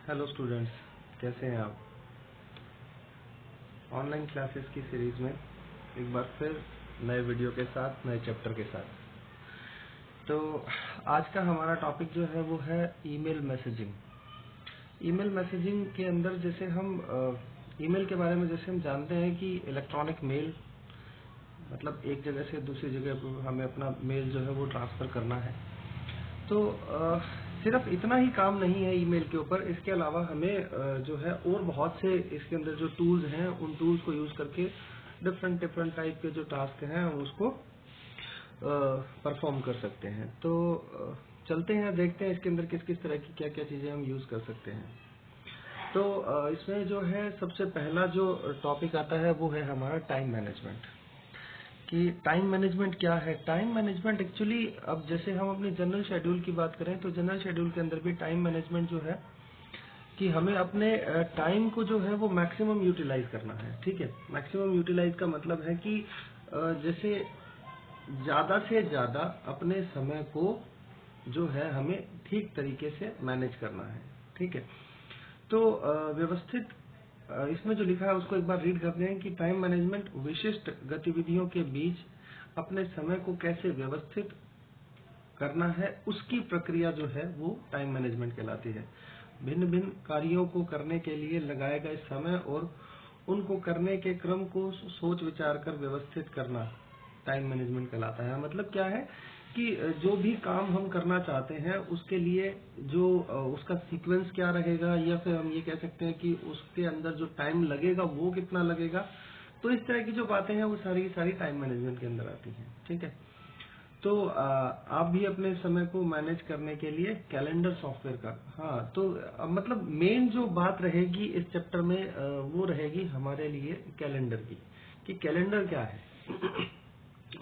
Hello students, कैसे हैं आप? ऑनलाइन क्लासेस की सीरीज में एक बार फिर नए वीडियो के साथ, नए चैप्टर के साथ। तो आज का हमारा टॉपिक जो है वो है ईमेल मैसेजिंग। ईमेल मैसेजिंग के अंदर जैसे हम ईमेल के बारे में जैसे हम जानते हैं कि इलेक्ट्रॉनिक मेल, मतलब एक जगह से दूसरी जगह पर हमें अपना मेल जो है वो ट्रांसफर करना है। तो सिर्फ इतना ही काम नहीं है ईमेल के ऊपर, इसके अलावा हमें जो है और बहुत से इसके अंदर जो टूल्स हैं उन टूल्स को यूज करके डिफरेंट टाइप के जो टास्क हैं हम उसको परफॉर्म कर सकते हैं। तो चलते हैं, देखते हैं इसके अंदर किस किस तरह की क्या क्या चीजें हम यूज कर सकते हैं। तो इसमें जो है सबसे पहला जो टॉपिक आता है वो है हमारा टाइम मैनेजमेंट। कि टाइम मैनेजमेंट क्या है? टाइम मैनेजमेंट एक्चुअली, अब जैसे हम अपने जनरल शेड्यूल की बात करें तो जनरल शेड्यूल के अंदर भी टाइम मैनेजमेंट जो है कि हमें अपने टाइम को जो है वो मैक्सिमम यूटिलाइज करना है। ठीक है, मैक्सिमम यूटिलाइज का मतलब है कि जैसे ज्यादा से ज्यादा अपने समय को जो है हमें ठीक तरीके से मैनेज करना है। ठीक है, तो व्यवस्थित इसमें जो लिखा है उसको एक बार रीड करते हैं कि टाइम मैनेजमेंट विशिष्ट गतिविधियों के बीच अपने समय को कैसे व्यवस्थित करना है, उसकी प्रक्रिया जो है वो टाइम मैनेजमेंट कहलाती है। भिन्न भिन्न कार्यों को करने के लिए लगाए गए समय और उनको करने के क्रम को सोच विचार कर व्यवस्थित करना टाइम मैनेजमेंट कहलाता है। मतलब क्या है कि जो भी काम हम करना चाहते हैं उसके लिए जो उसका सीक्वेंस क्या रहेगा, या फिर हम ये कह सकते हैं कि उसके अंदर जो टाइम लगेगा वो कितना लगेगा। तो इस तरह की जो बातें हैं वो सारी की सारी टाइम मैनेजमेंट के अंदर आती हैं। ठीक है, तो आप भी अपने समय को मैनेज करने के लिए कैलेंडर सॉफ्टवेयर का, हाँ, तो मतलब मेन जो बात रहेगी इस चैप्टर में वो रहेगी हमारे लिए कैलेंडर की, कि कैलेंडर क्या है।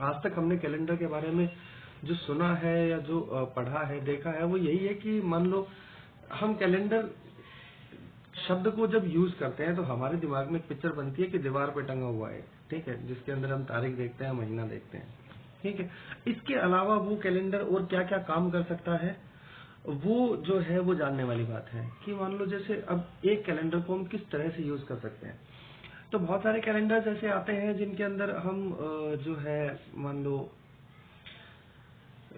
आज तक हमने कैलेंडर के बारे में जो सुना है या जो पढ़ा है, देखा है, वो यही है कि मान लो हम कैलेंडर शब्द को जब यूज करते हैं तो हमारे दिमाग में एक पिक्चर बनती है कि दीवार पे टंगा हुआ है, ठीक है, जिसके अंदर हम तारीख देखते हैं, महीना देखते हैं। ठीक है, इसके अलावा वो कैलेंडर और क्या क्या काम कर सकता है वो जो है वो जानने वाली बात है। कि मान लो जैसे अब एक कैलेंडर को हम किस तरह से यूज कर सकते हैं। तो बहुत सारे कैलेंडर्स ऐसे आते हैं जिनके अंदर हम जो है मान लो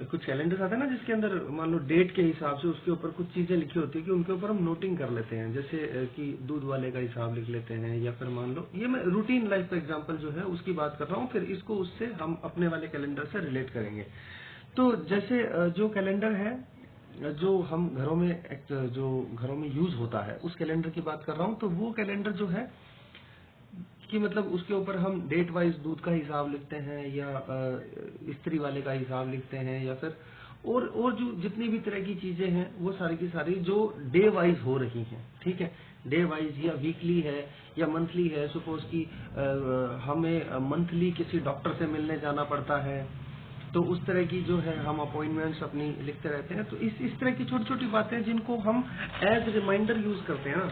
कुछ कैलेंडर्स आते हैं ना जिसके अंदर मान लो डेट के हिसाब से उसके ऊपर कुछ चीजें लिखी होती है कि उनके ऊपर हम नोटिंग कर लेते हैं, जैसे कि दूध वाले का हिसाब लिख लेते हैं, या फिर मान लो ये मैं रूटीन लाइफ का एग्जांपल जो है उसकी बात कर रहा हूँ, फिर इसको उससे हम अपने वाले कैलेंडर से रिलेट करेंगे। तो जैसे जो कैलेंडर है जो हम घरों में जो घरों में यूज होता है उस कैलेंडर की बात कर रहा हूँ। तो वो कैलेंडर जो है कि मतलब उसके ऊपर हम डेट वाइज दूध का हिसाब लिखते हैं, या स्त्री वाले का हिसाब लिखते हैं, या फिर और जो जितनी भी तरह की चीजें हैं वो सारी की सारी जो डे वाइज हो रही हैं। ठीक है, डे वाइज या वीकली है या मंथली है। सपोज कि हमें मंथली किसी डॉक्टर से मिलने जाना पड़ता है, तो उस तरह की जो है हम अपॉइंटमेंट्स अपनी लिखते रहते हैं। तो इस तरह की छोटी छोटी बातें जिनको हम एज रिमाइंडर यूज करते हैं ना,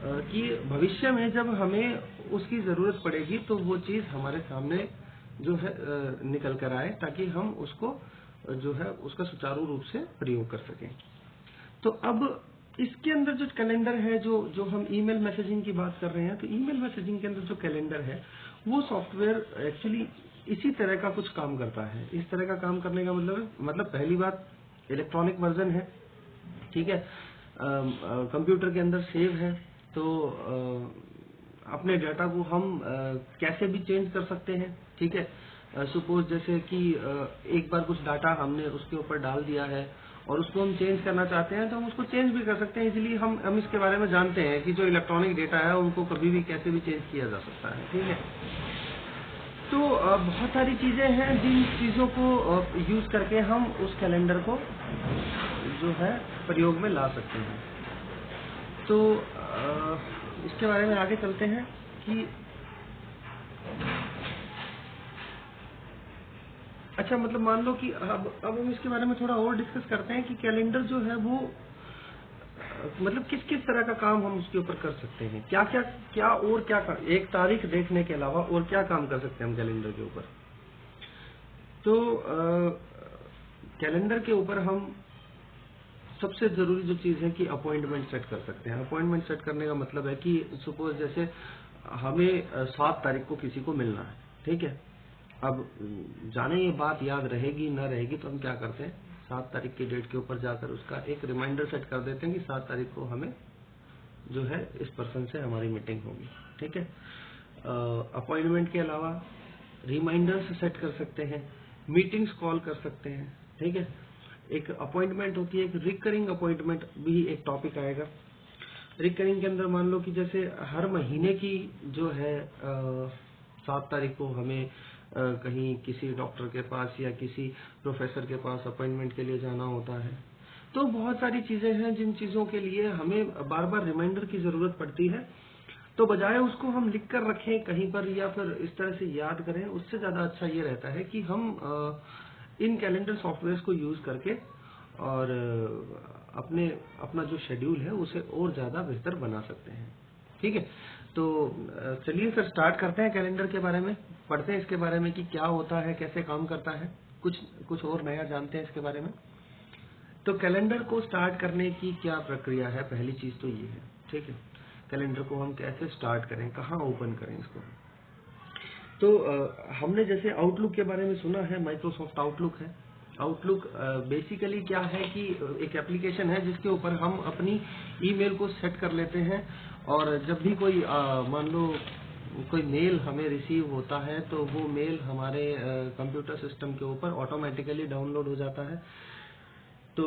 कि भविष्य में जब हमें उसकी जरूरत पड़ेगी तो वो चीज हमारे सामने जो है निकल कर आए, ताकि हम उसको जो है उसका सुचारू रूप से प्रयोग कर सकें। तो अब इसके अंदर जो कैलेंडर है, जो हम ईमेल मैसेजिंग की बात कर रहे हैं, तो ईमेल मैसेजिंग के अंदर जो कैलेंडर है वो सॉफ्टवेयर एक्चुअली इसी तरह का कुछ काम करता है। इस तरह का काम करने का मतलब पहली बात इलेक्ट्रॉनिक वर्जन है। ठीक है, कंप्यूटर के अंदर सेव है, तो अपने डाटा को हम कैसे भी चेंज कर सकते हैं। ठीक है, सपोज जैसे कि एक बार कुछ डाटा हमने उसके ऊपर डाल दिया है और उसको हम चेंज करना चाहते हैं तो हम उसको चेंज भी कर सकते हैं। इसलिए हम इसके बारे में जानते हैं कि जो इलेक्ट्रॉनिक डेटा है उनको कभी भी कैसे भी चेंज किया जा सकता है। ठीक है, तो बहुत सारी चीजें हैं जिन चीजों को यूज करके हम उस कैलेंडर को जो है प्रयोग में ला सकते हैं। तो इसके बारे में आगे चलते हैं कि अच्छा, मतलब मान लो कि अब हम इसके बारे में थोड़ा और डिस्कस करते हैं कि कैलेंडर जो है वो मतलब किस किस तरह का काम हम उसके ऊपर कर सकते हैं, क्या क्या क्या और क्या एक तारीख देखने के अलावा और क्या काम कर सकते हैं हम कैलेंडर के ऊपर। तो कैलेंडर के ऊपर हम सबसे जरूरी जो चीज है कि अपॉइंटमेंट सेट कर सकते हैं। अपॉइंटमेंट सेट करने का मतलब है कि सपोज जैसे हमें 7 तारीख को किसी को मिलना है, ठीक है। अब जाने ये बात याद रहेगी ना रहेगी तो हम क्या करते हैं, 7 तारीख की डेट के ऊपर जाकर उसका एक रिमाइंडर सेट कर देते हैं कि 7 तारीख को हमें जो है इस पर्सन से हमारी मीटिंग होगी, ठीक है। अपॉइंटमेंट के अलावा रिमाइंडर्स सेट कर सकते हैं, मीटिंग्स कॉल कर सकते हैं, ठीक है। एक अपॉइंटमेंट होती है, एक रिकरिंग अपॉइंटमेंट भी एक टॉपिक आएगा। रिकरिंग के अंदर मान लो कि जैसे हर महीने की जो है 7 तारीख को हमें कहीं किसी डॉक्टर के पास या किसी प्रोफेसर के पास अपॉइंटमेंट के लिए जाना होता है। तो बहुत सारी चीजें हैं जिन चीजों के लिए हमें बार बार रिमाइंडर की जरूरत पड़ती है। तो बजाय उसको हम लिख कर रखें कहीं पर या फिर इस तरह से याद करें, उससे ज्यादा अच्छा ये रहता है कि हम इन कैलेंडर सॉफ्टवेयर को यूज करके और अपना जो शेड्यूल है उसे और ज्यादा बेहतर बना सकते हैं, ठीक है। तो चलिए सर स्टार्ट करते हैं, कैलेंडर के बारे में पढ़ते हैं, इसके बारे में कि क्या होता है, कैसे काम करता है, कुछ और नया जानते हैं इसके बारे में। तो कैलेंडर को स्टार्ट करने की क्या प्रक्रिया है, पहली चीज तो ये है, ठीक है। कैलेंडर को हम कैसे स्टार्ट करें, कहाँ ओपन करें इसको। तो हमने जैसे आउटलुक के बारे में सुना है, माइक्रोसॉफ्ट आउटलुक है। आउटलुक बेसिकली क्या है कि एक एप्लीकेशन है जिसके ऊपर हम अपनी ईमेल को सेट कर लेते हैं, और जब भी कोई मान लो कोई मेल हमें रिसीव होता है तो वो मेल हमारे कंप्यूटर सिस्टम के ऊपर ऑटोमेटिकली डाउनलोड हो जाता है। तो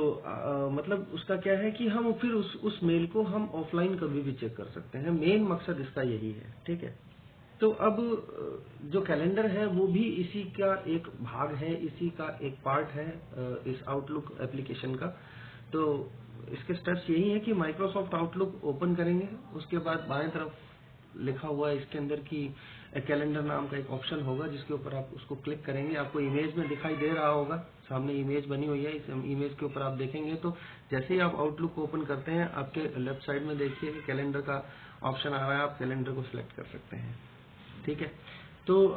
मतलब उसका क्या है कि हम फिर उस मेल को हम ऑफलाइन कभी भी चेक कर सकते हैं। मेन मकसद इसका यही है, ठीक है। तो अब जो कैलेंडर है वो भी इसी का एक भाग है, इसी का एक पार्ट है इस आउटलुक एप्लीकेशन का। तो इसके स्टेप्स यही है कि माइक्रोसॉफ्ट आउटलुक ओपन करेंगे, उसके बाद बाएं तरफ लिखा हुआ है इसके अंदर कि कैलेंडर नाम का एक ऑप्शन होगा जिसके ऊपर आप उसको क्लिक करेंगे। आपको इमेज में दिखाई दे रहा होगा, सामने इमेज बनी हुई है, इस इमेज के ऊपर आप देखेंगे तो जैसे ही आप आउटलुक ओपन करते हैं आपके लेफ्ट साइड में देखिए कि कैलेंडर का ऑप्शन आ रहा है, आप कैलेंडर को सिलेक्ट कर सकते हैं, ठीक है। तो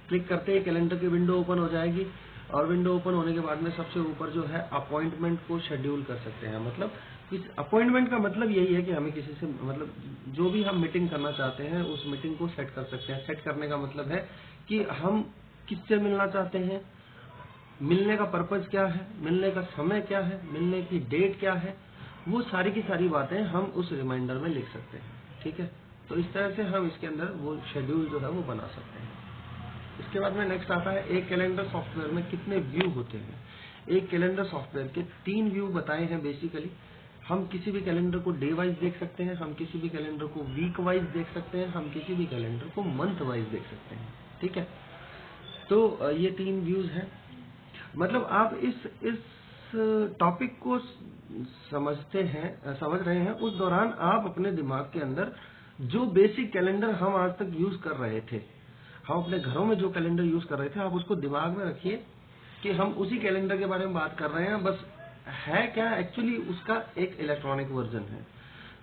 क्लिक करते ही कैलेंडर की विंडो ओपन हो जाएगी, और विंडो ओपन होने के बाद में सबसे ऊपर जो है अपॉइंटमेंट को शेड्यूल कर सकते हैं। मतलब इस अपॉइंटमेंट का मतलब यही है कि हमें किसी से मतलब जो भी हम मीटिंग करना चाहते हैं उस मीटिंग को सेट कर सकते हैं। सेट करने का मतलब है कि हम किससे मिलना चाहते हैं, मिलने का पर्पज क्या है, मिलने का समय क्या है, मिलने की डेट क्या है, वो सारी की सारी बातें हम उस रिमाइंडर में लिख सकते हैं, ठीक है। तो इस तरह से हम इसके अंदर वो शेड्यूल जो है वो बना सकते हैं। इसके बाद में नेक्स्ट आता है एक कैलेंडर सॉफ्टवेयर में कितने व्यू होते हैं। एक कैलेंडर सॉफ्टवेयर के 3 व्यू बताए हैं बेसिकली। हम किसी भी कैलेंडर को डे वाइज देख सकते हैं, हम किसी भी कैलेंडर को वीक वाइज देख सकते हैं, हम किसी भी कैलेंडर को मंथ वाइज देख सकते हैं, ठीक है। तो ये 3 व्यूज हैं। मतलब आप इस टॉपिक को समझ रहे हैं, उस दौरान आप अपने दिमाग के अंदर जो बेसिक कैलेंडर हम आज तक यूज कर रहे थे, हम अपने घरों में जो कैलेंडर यूज कर रहे थे, आप उसको दिमाग में रखिए कि हम उसी कैलेंडर के बारे में बात कर रहे हैं। बस है क्या, एक्चुअली उसका एक इलेक्ट्रॉनिक वर्जन है।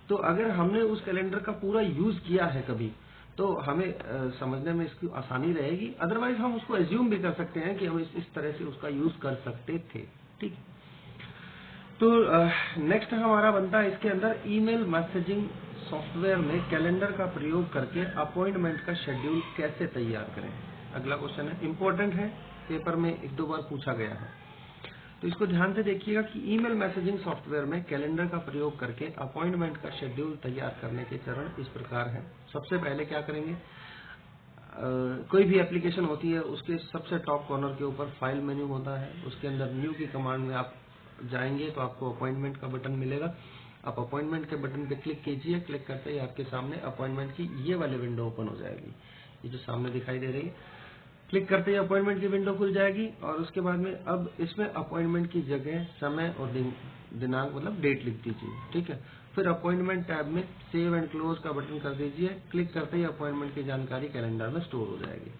तो अगर हमने उस कैलेंडर का पूरा यूज किया है कभी, तो हमें समझने में इसकी आसानी रहेगी। अदरवाइज हम उसको एज्यूम भी कर सकते हैं कि हम इस तरह से उसका यूज कर सकते थे, ठीक। तो नेक्स्ट हमारा बनता है इसके अंदर ईमेल मैसेजिंग सॉफ्टवेयर में कैलेंडर का प्रयोग करके अपॉइंटमेंट का शेड्यूल कैसे तैयार करें। अगला क्वेश्चन है, इंपॉर्टेंट है, पेपर में 1-2 बार पूछा गया है। तो इसको ध्यान से देखिएगा कि ईमेल मैसेजिंग सॉफ्टवेयर में कैलेंडर का प्रयोग करके अपॉइंटमेंट का शेड्यूल तैयार करने के चरण इस प्रकार हैं। सबसे पहले क्या करेंगे, कोई भी एप्लीकेशन होती है उसके सबसे टॉप कॉर्नर के ऊपर फाइल मेन्यू होता है, उसके अंदर न्यू की कमांड में आप जाएंगे तो आपको अपॉइंटमेंट का बटन मिलेगा। आप अपॉइंटमेंट के बटन पे क्लिक कीजिए, क्लिक करते ही आपके सामने अपॉइंटमेंट की ये वाली विंडो ओपन हो जाएगी, ये जो सामने दिखाई दे रही है। क्लिक करते ही अपॉइंटमेंट की विंडो खुल जाएगी, और उसके बाद में अब इसमें अपॉइंटमेंट की जगह समय और दिनांक मतलब डेट लिख दीजिए, ठीक है। फिर अपॉइंटमेंट टैब में सेव एंड क्लोज का बटन कर दीजिए, क्लिक करते ही अपॉइंटमेंट की जानकारी कैलेंडर में स्टोर हो जाएगी।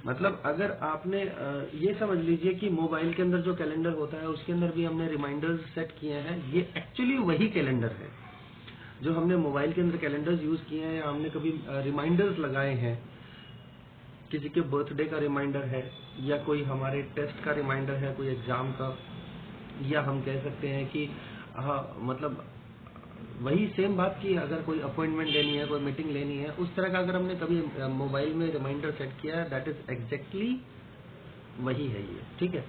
मतलब अगर आपने ये समझ लीजिए कि मोबाइल के अंदर जो कैलेंडर होता है उसके अंदर भी हमने रिमाइंडर्स सेट किए हैं, ये एक्चुअली वही कैलेंडर है जो हमने मोबाइल के अंदर कैलेंडर्स यूज किए हैं, या हमने कभी रिमाइंडर्स लगाए हैं, किसी के बर्थडे का रिमाइंडर है, या कोई हमारे टेस्ट का रिमाइंडर है, कोई एग्जाम का, या हम कह सकते हैं कि हाँ मतलब वही सेम बात की अगर कोई अपॉइंटमेंट लेनी है, कोई मीटिंग लेनी है, उस तरह का अगर हमने कभी मोबाइल में रिमाइंडर सेट किया है, दैट इज एग्जैक्टली वही है ये, ठीक है।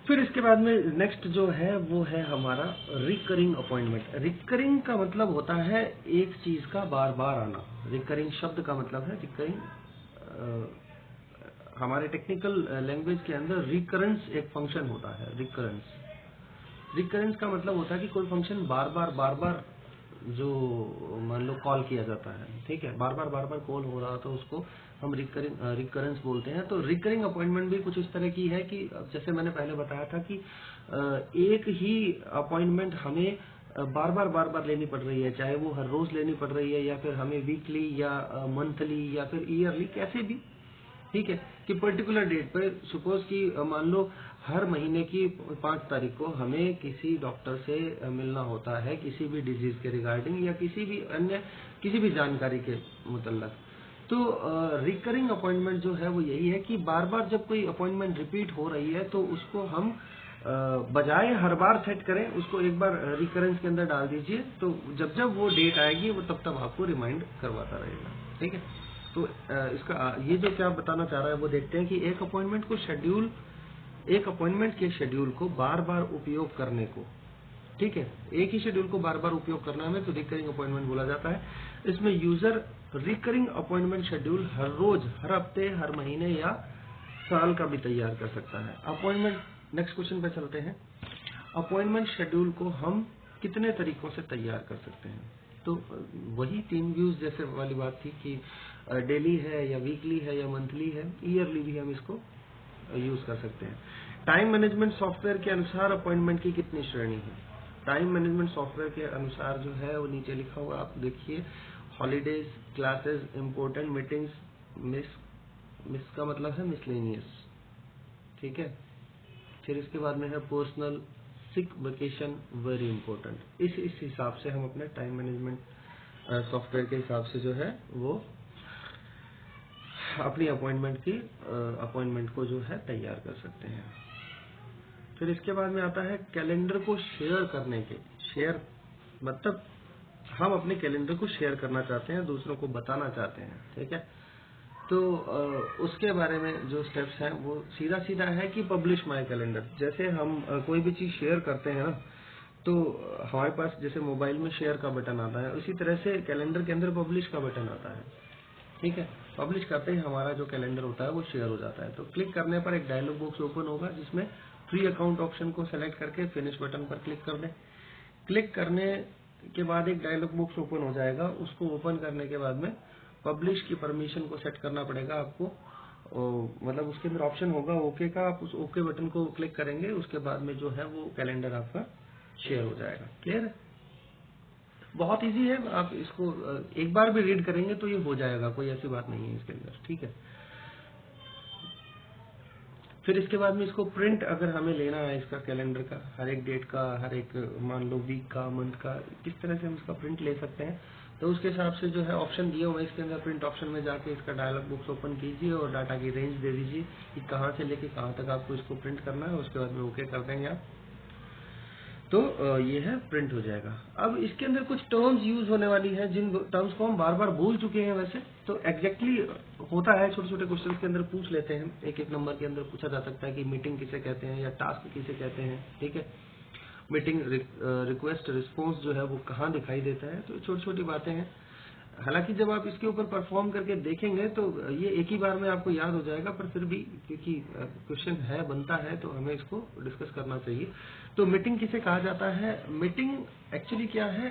फिर इसके बाद में नेक्स्ट जो है वो है हमारा रिकरिंग अपॉइंटमेंट। रिकरिंग का मतलब होता है एक चीज का बार बार आना। रिकरिंग शब्द का मतलब है रिकरिंग, हमारे टेक्निकल लैंग्वेज के अंदर रिकरेंस एक फंक्शन होता है। रिकरेंस रिकरेंस का मतलब होता है कि कोई फंक्शन बार बार जो मान लो कॉल किया जाता है, ठीक है, बार बार कॉल हो रहा तो उसको हम रिकरेंस बोलते हैं। तो रिकरिंग अपॉइंटमेंट भी कुछ इस तरह की है कि जैसे मैंने पहले बताया था कि एक ही अपॉइंटमेंट हमें बार बार लेनी पड़ रही है, चाहे वो हर रोज लेनी पड़ रही है या फिर हमें वीकली या मंथली या फिर ईयरली, कैसे भी, ठीक है, कि पर्टिकुलर डेट पर सपोज कि मान लो हर महीने की 5 तारीख को हमें किसी डॉक्टर से मिलना होता है किसी भी डिजीज के रिगार्डिंग या किसी भी अन्य किसी भी जानकारी के मुतल्लक। तो रिकरिंग अपॉइंटमेंट जो है वो यही है कि बार बार जब कोई अपॉइंटमेंट रिपीट हो रही है तो उसको हम बजाय हर बार सेट करें, उसको एक बार रिकरेंस के अंदर डाल दीजिए, तो जब जब वो डेट आएगी वो तब तब आपको रिमाइंड करवाता रहेगा, ठीक है। तो इसका ये जो क्या बताना चाह रहा है वो देखते हैं कि एक अपॉइंटमेंट के शेड्यूल को बार बार उपयोग करने को, ठीक है, एक ही शेड्यूल को बार बार उपयोग करना हमें तो रिकरिंग अपॉइंटमेंट बोला जाता है। इसमें यूजर रिकरिंग अपॉइंटमेंट शेड्यूल हर रोज, हर हफ्ते, हर महीने या साल का भी तैयार कर सकता है। अपॉइंटमेंट, नेक्स्ट क्वेश्चन पे चलते हैं। अपॉइंटमेंट शेड्यूल को हम कितने तरीकों से तैयार कर सकते हैं? तो वही 3 व्यूज जैसे वाली बात थी कि डेली है या वीकली है या मंथली है, ईयरली भी हम इसको यूज कर सकते हैं। टाइम मैनेजमेंट सॉफ्टवेयर के अनुसार अपॉइंटमेंट की कितनी श्रेणी है? टाइम मैनेजमेंट सॉफ्टवेयर के अनुसार जो है वो नीचे लिखा हुआ आप देखिए, holidays, classes, important meetings, miss का मतलब है मिसलेनियस, ठीक है। फिर इसके बाद में है पर्सनल, सिक, वेकेशन, वेरी इंपॉर्टेंट। इस हिसाब से हम अपने टाइम मैनेजमेंट सॉफ्टवेयर के हिसाब से जो है वो अपनी अपॉइंटमेंट को जो है तैयार कर सकते हैं। फिर इसके बाद में आता है कैलेंडर को शेयर करने के। शेयर मतलब हम अपने कैलेंडर को शेयर करना चाहते हैं, दूसरों को बताना चाहते हैं, ठीक है। तो उसके बारे में जो स्टेप्स हैं वो सीधा सीधा है कि पब्लिश माय कैलेंडर। जैसे हम कोई भी चीज शेयर करते हैं ना, तो हमारे पास जैसे मोबाइल में शेयर का बटन आता है, उसी तरह से कैलेंडर के अंदर पब्लिश का बटन आता है, ठीक है। पब्लिश करते ही हमारा जो कैलेंडर होता है वो शेयर हो जाता है। तो क्लिक करने पर एक डायलॉग बॉक्स ओपन होगा जिसमें फ्री अकाउंट ऑप्शन को सेलेक्ट करके फिनिश बटन पर क्लिक कर दें। क्लिक करने के बाद एक डायलॉग बॉक्स ओपन हो जाएगा, उसको ओपन करने के बाद में पब्लिश की परमिशन को सेट करना पड़ेगा आपको। मतलब उसके अंदर ऑप्शन होगा ओके का, आप उस ओके बटन को क्लिक करेंगे, उसके बाद में जो है वो कैलेंडर आपका शेयर हो जाएगा। क्लियर है? बहुत इजी है, आप इसको एक बार भी रीड करेंगे तो ये हो जाएगा, कोई ऐसी बात नहीं है इसके अंदर, ठीक है। फिर इसके बाद में इसको प्रिंट अगर हमें लेना है इसका कैलेंडर का, हर एक डेट का, हर एक मान लो वीक का, मंथ का, किस तरह से हम इसका प्रिंट ले सकते हैं, तो उसके हिसाब से जो है ऑप्शन दिए हुए इसके अंदर प्रिंट ऑप्शन में जाके इसका डायलॉग बॉक्स ओपन कीजिए और डाटा की रेंज दे दीजिए कि कहाँ से लेके कहाँ तक आपको इसको प्रिंट करना है। उसके बाद में ओके कर देंगे आप, तो ये है प्रिंट हो जाएगा। अब इसके अंदर कुछ टर्म्स यूज होने वाली है जिन टर्म्स को हम बार बार भूल चुके हैं वैसे, तो एग्जैक्टली होता है, छोटे छोटे क्वेश्चन के अंदर पूछ लेते हैं, एक एक नंबर के अंदर पूछा जा सकता है कि मीटिंग किसे कहते हैं या टास्क किसे कहते हैं, ठीक है। मीटिंग रिक्वेस्ट रिस्पॉन्स जो है वो कहाँ दिखाई देता है, तो छोटी छोटी बातें हैं। हालांकि जब आप इसके ऊपर परफॉर्म करके देखेंगे तो ये एक ही बार में आपको याद हो जाएगा, पर फिर भी क्योंकि क्वेश्चन है बनता है तो हमें इसको डिस्कस करना चाहिए। तो मीटिंग किसे कहा जाता है? मीटिंग एक्चुअली क्या है,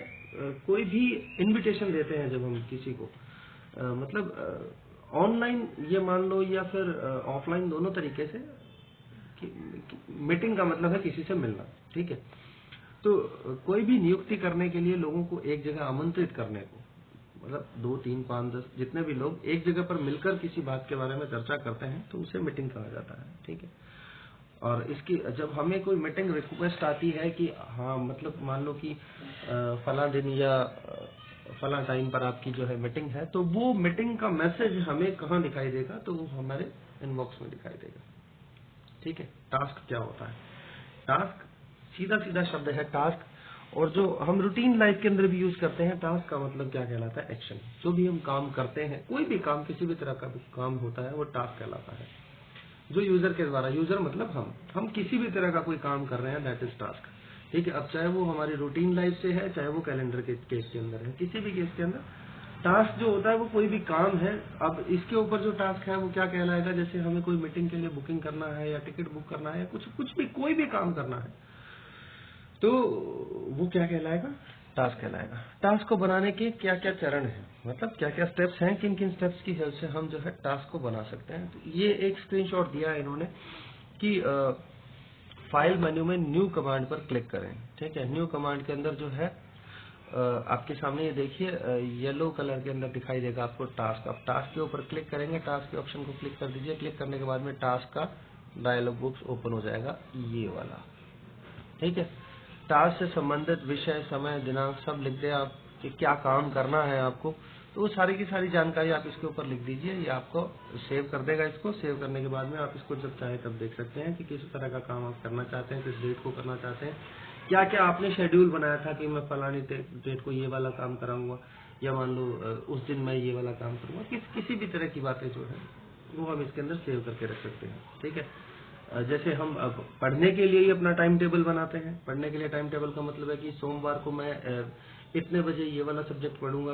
कोई भी इनविटेशन देते हैं जब हम किसी को, मतलब ऑनलाइन ये मान लो या फिर ऑफलाइन, दोनों तरीके से मीटिंग का मतलब है किसी से मिलना, ठीक है। तो कोई भी नियुक्ति करने के लिए लोगों को एक जगह आमंत्रित करने को, मतलब 2, 3, 5, 10 जितने भी लोग एक जगह पर मिलकर किसी बात के बारे में चर्चा करते हैं तो उसे मीटिंग कहा जाता है, ठीक है। और इसकी जब हमें कोई मीटिंग रिक्वेस्ट आती है कि हाँ मतलब मान लो कि फला दिन या फला टाइम पर आपकी जो है मीटिंग है, तो वो मीटिंग का मैसेज हमें कहाँ दिखाई देगा? तो वो हमारे इनबॉक्स में दिखाई देगा, ठीक है। टास्क क्या होता है? टास्क सीधा सीधा शब्द है टास्क, और जो हम रूटीन लाइफ के अंदर भी यूज करते हैं, टास्क का मतलब क्या कहलाता है? एक्शन। जो भी हम काम करते हैं, कोई भी काम, किसी भी तरह का भी काम होता है, वो टास्क कहलाता है। जो यूजर के द्वारा, यूजर मतलब हम किसी भी तरह का कोई काम कर रहे हैं, दैट इज टास्क। ठीक है, अब चाहे वो हमारी रूटीन लाइफ से है, चाहे वो कैलेंडर के केस के अंदर है, किसी भी केस के अंदर टास्क जो होता है वो कोई भी काम है। अब इसके ऊपर जो टास्क है वो क्या कहलाएगा? जैसे हमें कोई मीटिंग के लिए बुकिंग करना है, या टिकट बुक करना है, या कुछ भी, कोई भी काम करना है, तो वो क्या कहलाएगा? टास्क कहलाएगा। टास्क को बनाने के क्या क्या चरण हैं, मतलब क्या क्या स्टेप्स हैं, किन किन स्टेप्स की हेल्प से हम जो है टास्क को बना सकते हैं। तो ये एक स्क्रीनशॉट दिया है इन्होंने कि फाइल मेन्यू में न्यू कमांड पर क्लिक करें। ठीक है, न्यू कमांड के अंदर जो है आपके सामने ये देखिए येलो कलर के अंदर दिखाई देगा आपको टास्क। आप टास्क के ऊपर क्लिक करेंगे, टास्क के ऑप्शन को क्लिक कर दीजिए। क्लिक करने के बाद में टास्क का डायलॉग बॉक्स ओपन हो जाएगा, ये वाला। ठीक है, टास्क से संबंधित विषय, समय, दिनांक सब लिख दे आप कि क्या काम करना है आपको, तो वो सारी की सारी जानकारी आप इसके ऊपर लिख दीजिए। ये आपको सेव कर देगा। इसको सेव करने के बाद में आप इसको जब चाहे तब देख सकते हैं कि किस तरह का काम आप करना चाहते हैं, किस डेट को करना चाहते हैं, क्या क्या आपने शेड्यूल बनाया था कि मैं फलानी डेट को ये वाला काम कराऊंगा, या मान लो उस दिन मैं ये वाला काम करूंगा। किसी भी तरह की बातें जो है वो हम इसके अंदर सेव करके रख सकते हैं। ठीक है, जैसे हम अब पढ़ने के लिए ही अपना टाइम टेबल बनाते हैं। पढ़ने के लिए टाइम टेबल का मतलब है कि सोमवार को मैं इतने बजे ये वाला सब्जेक्ट पढ़ूंगा,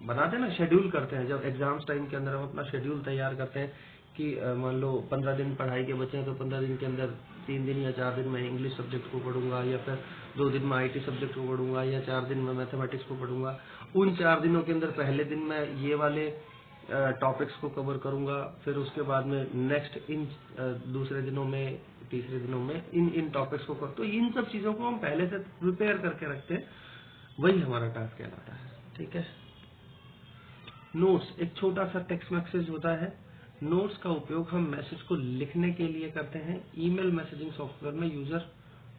बनाते हैं ना, शेड्यूल करते हैं। जब एग्जाम्स टाइम के अंदर हम अपना शेड्यूल तैयार करते हैं कि मान लो 15 दिन पढ़ाई के बचे हैं, तो 15 दिन के अंदर 3 दिन या 4 दिन मैं इंग्लिश सब्जेक्ट को पढ़ूंगा, या फिर 2 दिन मैं IT सब्जेक्ट को पढ़ूंगा, या 4 दिन मैं मैथमेटिक्स को पढ़ूंगा। उन 4 दिनों के अंदर पहले दिन मैं ये वाले टॉपिक्स को कवर करूंगा, फिर उसके बाद में नेक्स्ट इन दूसरे दिनों में, तीसरे दिनों में इन टॉपिक्स को कर, तो इन सब चीजों को हम पहले से प्रिपेयर करके रखते हैं, वही हमारा टास्क कहलाता है। ठीक है, नोट्स एक छोटा सा टेक्स्ट मैसेज होता है। नोट्स का उपयोग हम मैसेज को लिखने के लिए करते हैं। ईमेल मैसेजिंग सॉफ्टवेयर में यूजर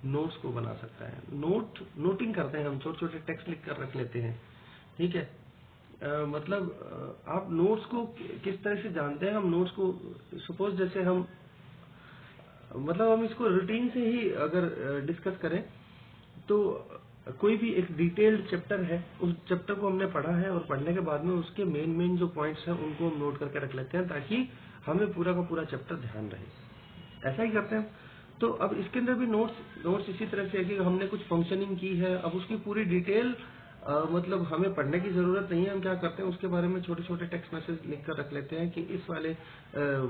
नोट्स को बना सकता है। नोटिंग करते हैं, हम छोटे छोटे टेक्स्ट लिख कर रख लेते हैं। ठीक है, मतलब आप नोट्स को किस तरह से जानते हैं? हम नोट्स को सपोज जैसे हम, मतलब हम इसको रूटीन से ही अगर डिस्कस करें, तो कोई भी एक डिटेल्ड चैप्टर है, उस चैप्टर को हमने पढ़ा है, और पढ़ने के बाद में उसके मेन जो पॉइंट्स हैं उनको हम नोट करके रख लेते हैं, ताकि हमें पूरा का पूरा चैप्टर ध्यान रहे। ऐसा ही करते हैं। तो अब इसके अंदर भी नोट्स इसी तरह से है कि हमने कुछ फंक्शनिंग की है, अब उसकी पूरी डिटेल मतलब हमें पढ़ने की जरूरत नहीं है। हम क्या करते हैं, उसके बारे में छोटे छोटे टेक्स्ट मैसेज लिख कर रख लेते हैं कि इस वाले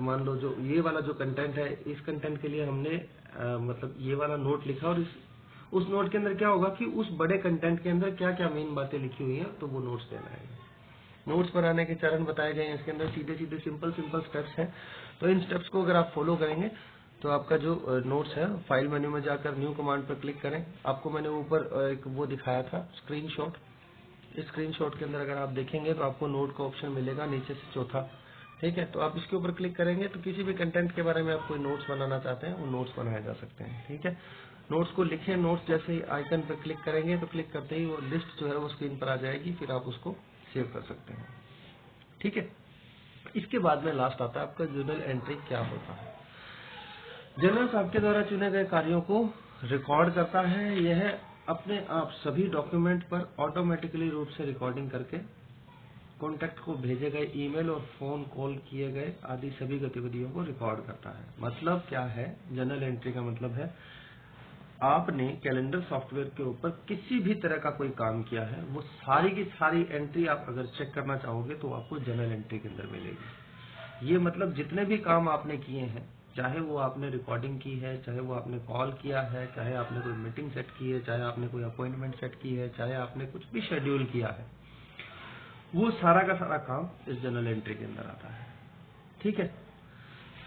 मान लो जो ये वाला जो कंटेंट है, इस कंटेंट के लिए हमने मतलब ये वाला नोट लिखा, और उस नोट के अंदर क्या होगा कि उस बड़े कंटेंट के अंदर क्या क्या मेन बातें लिखी हुई हैं, तो वो नोट्स देना है। नोट्स बनाने के चरण बताए गए हैं इसके अंदर, सीधे सीधे सिंपल स्टेप्स हैं। तो इन स्टेप्स को अगर आप फॉलो करेंगे तो आपका जो नोट्स है, फाइल मेन्यू में जाकर न्यू कमांड पर क्लिक करें। आपको मैंने ऊपर एक वो दिखाया था स्क्रीनशॉट, इस स्क्रीनशॉट के अंदर अगर आप देखेंगे तो आपको नोट का ऑप्शन मिलेगा नीचे से चौथा। ठीक है, तो आप इसके ऊपर क्लिक करेंगे तो किसी भी कंटेंट के बारे में आप कोई नोट्स बनाना चाहते हैं, वो नोट्स बनाए जा सकते हैं। ठीक है, नोट्स को लिखें। नोट्स जैसे ही आइकन पर क्लिक करेंगे तो क्लिक करते ही वो लिस्ट जो है वो स्क्रीन पर आ जाएगी, फिर आप उसको सेव कर सकते हैं। ठीक है, इसके बाद में लास्ट आता है आपका जर्नल एंट्री क्या होता है। जर्नल्स आपके द्वारा चुने गए कार्यों को रिकॉर्ड करता है। यह अपने आप सभी डॉक्यूमेंट पर ऑटोमेटिकली रूप से रिकॉर्डिंग करके कॉन्टैक्ट को भेजे गए ईमेल और फोन कॉल किए गए आदि सभी गतिविधियों को रिकॉर्ड करता है। मतलब क्या है जर्नल एंट्री का? मतलब है आपने कैलेंडर सॉफ्टवेयर के ऊपर किसी भी तरह का कोई काम किया है, वो सारी की सारी एंट्री आप अगर चेक करना चाहोगे तो आपको जर्नल एंट्री के अंदर मिलेगी। ये मतलब जितने भी काम आपने किए हैं, चाहे वो आपने रिकॉर्डिंग की है, चाहे वो आपने कॉल किया है, चाहे आपने कोई मीटिंग सेट की है, चाहे आपने कोई अपॉइंटमेंट सेट की है, चाहे आपने कुछ भी शेड्यूल किया है, वो सारा का सारा काम इस जर्नल एंट्री के अंदर आता है। ठीक है,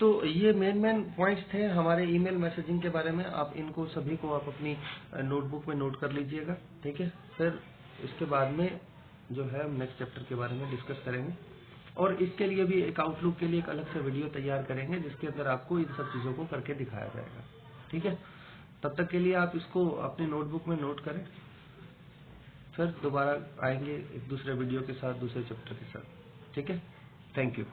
तो ये मेन पॉइंट्स थे हमारे ईमेल मैसेजिंग के बारे में। आप इनको सभी को आप अपनी नोटबुक में नोट कर लीजिएगा। ठीक है, फिर इसके बाद में जो है हम नेक्स्ट चैप्टर के बारे में डिस्कस करेंगे, और इसके लिए भी एक आउटलुक के लिए एक अलग से वीडियो तैयार करेंगे जिसके अंदर आपको इन सब चीजों को करके दिखाया जाएगा। ठीक है, तब तक के लिए आप इसको अपनी नोटबुक में नोट करें, फिर दोबारा आएंगे एक दूसरे वीडियो के साथ, दूसरे चैप्टर के साथ। ठीक है, थैंक यू।